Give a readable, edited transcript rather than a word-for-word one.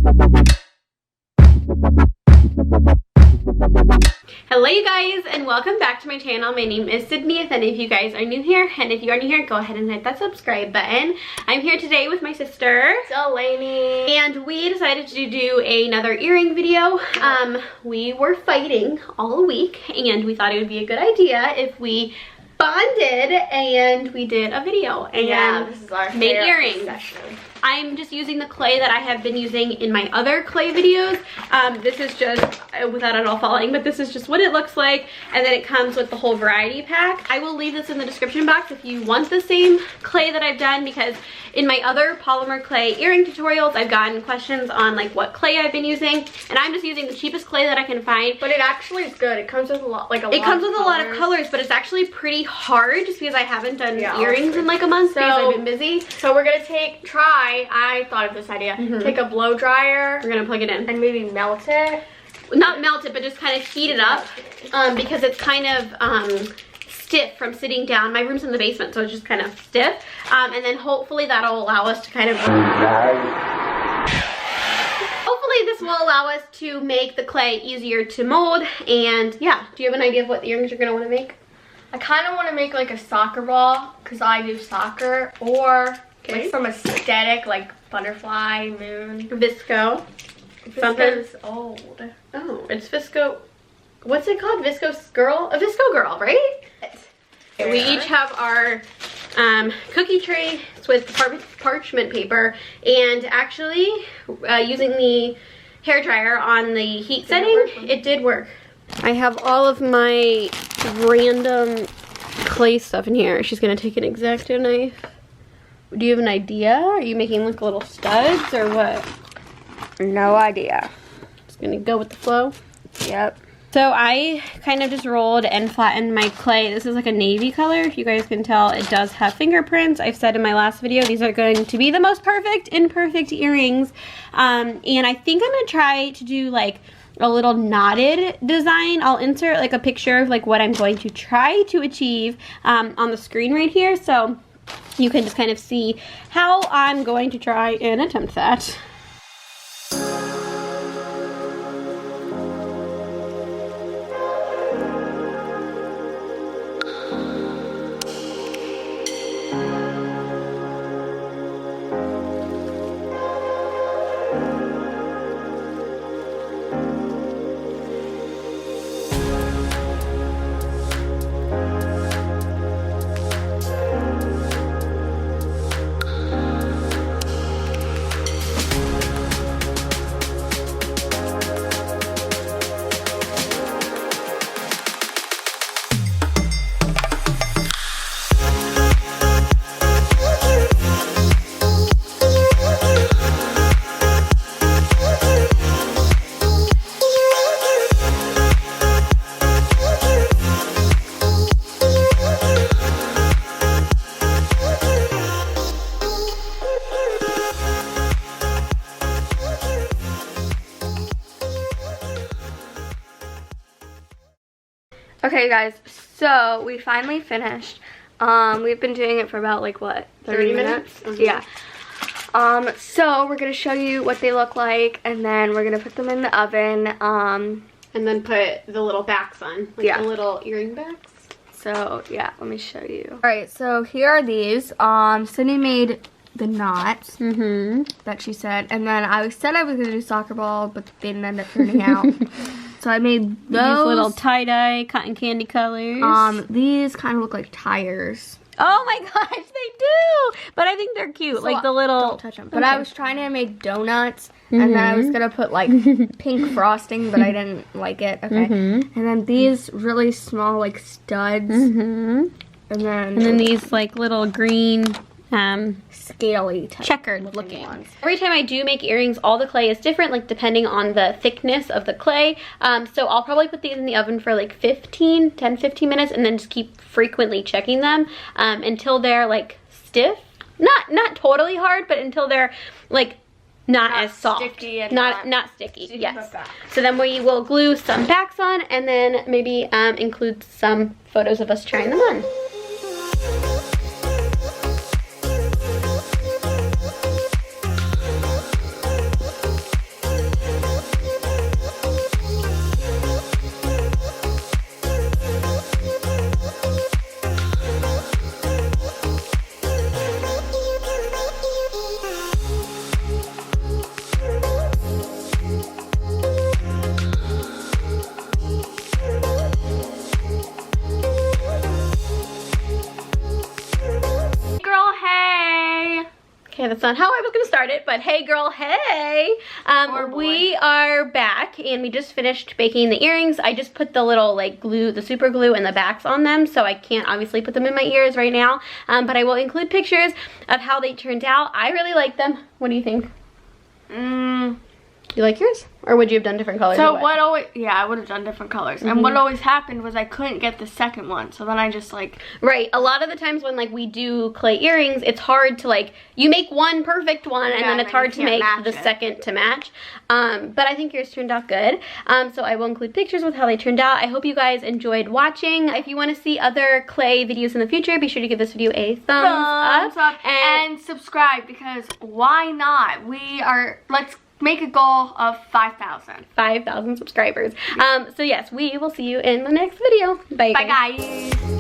Hello you guys, and welcome back to my channel. My name is Sydney. If any of you guys are new here, and if you are new here, go ahead and hit that subscribe button. I'm here today with my sister Delaney, and we decided to do another earring video. We were fighting all week and we thought it would be a good idea if we bonded and we did a video and this is our made earrings. session. I'm just using the clay that I have been using in my other clay videos. This is just, without it all falling, but this is just what it looks like. And then it comes with the whole variety pack. I will leave this in the description box if you want the same clay that I've done, because in my other polymer clay earring tutorials, I've gotten questions on like what clay I've been using. And I'm just using the cheapest clay that I can find. But it actually is good. It comes with a lot, It comes with a lot of colors, but it's actually pretty hard just because I haven't done earrings in like a month because I've been busy. So we're gonna I thought of this idea. Take a blow dryer. We're gonna plug it in. And maybe melt it. Not melt it, but just kind of heat it up because it's kind of stiff from sitting down. My room's in the basement, so it's just kind of stiff. And then hopefully that'll allow us to kind of... Hopefully this will allow us to make the clay easier to mold. And yeah, do you have an idea of what earrings you're gonna want to make? I kind of want to make like a soccer ball because I do soccer, or like some aesthetic like butterfly, moon. Visco. Visco's old. Oh, it's Visco. What's it called? Visco girl? A Visco girl, right? Yeah. We each have our cookie tray with parchment paper, and actually using the hair dryer on the heat setting, it did work. I have all of my random clay stuff in here. She's gonna take an X-Acto knife. Do you have an idea? Are you making like little studs or what? No idea. Just gonna go with the flow. Yep. So I kind of just rolled and flattened my clay. This is like a navy color. If you guys can tell, it does have fingerprints. I've said in my last video, these are going to be the most perfect imperfect earrings. And I think I'm gonna try to do like a little knotted design. I'll insert like a picture of like what I'm going to try to achieve on the screen right here, so you can just kind of see how I'm going to try and attempt that. Okay guys, so we finally finished. We've been doing it for about like what, 30 minutes? Yeah. So we're gonna show you what they look like, and then we're gonna put them in the oven. And then put the little backs on, like the little earring backs. So yeah, let me show you. All right, so here are these. Sydney made the knots that she said, and then I said I was gonna do soccer ball, but they didn't end up turning out. So I made those. These little tie-dye cotton candy colors. These kind of look like tires. Oh my gosh, they do! But I think they're cute, so like the little... Don't touch them. But I was trying to make donuts, and then I was going to put like pink frosting, but I didn't like it. Okay. And then these really small like studs. And then these like little green... scaly type checkered looking ones. Every time I do make earrings, all the clay is different, like depending on the thickness of the clay. So I'll probably put these in the oven for like 10-15 minutes, and then just keep frequently checking them until they're like stiff. Not totally hard, but until they're like not as soft. Sticky and not sticky. Yes. So then we will glue some backs on, and then maybe include some photos of us trying them on. not how I was gonna start it, but hey girl, hey. We are back and we just finished baking the earrings. I just put the little like glue, the super glue in the backs on them, so I can't obviously put them in my ears right now, but I will include pictures of how they turned out. I really like them. What do you think? You like yours? Or would you have done different colors? So what always, yeah, I would have done different colors. And what always happened was I couldn't get the second one. So then I just like. Right, a lot of the times when like we do clay earrings, it's hard to like, you make one perfect one and then it's hard to make the second to match. But I think yours turned out good. So I will include pictures with how they turned out. I hope you guys enjoyed watching. If you want to see other clay videos in the future, be sure to give this video a thumbs up. And subscribe, because why not? Let's make a goal of 5,000. 5,000 subscribers. So yes, we will see you in the next video. Bye, guys.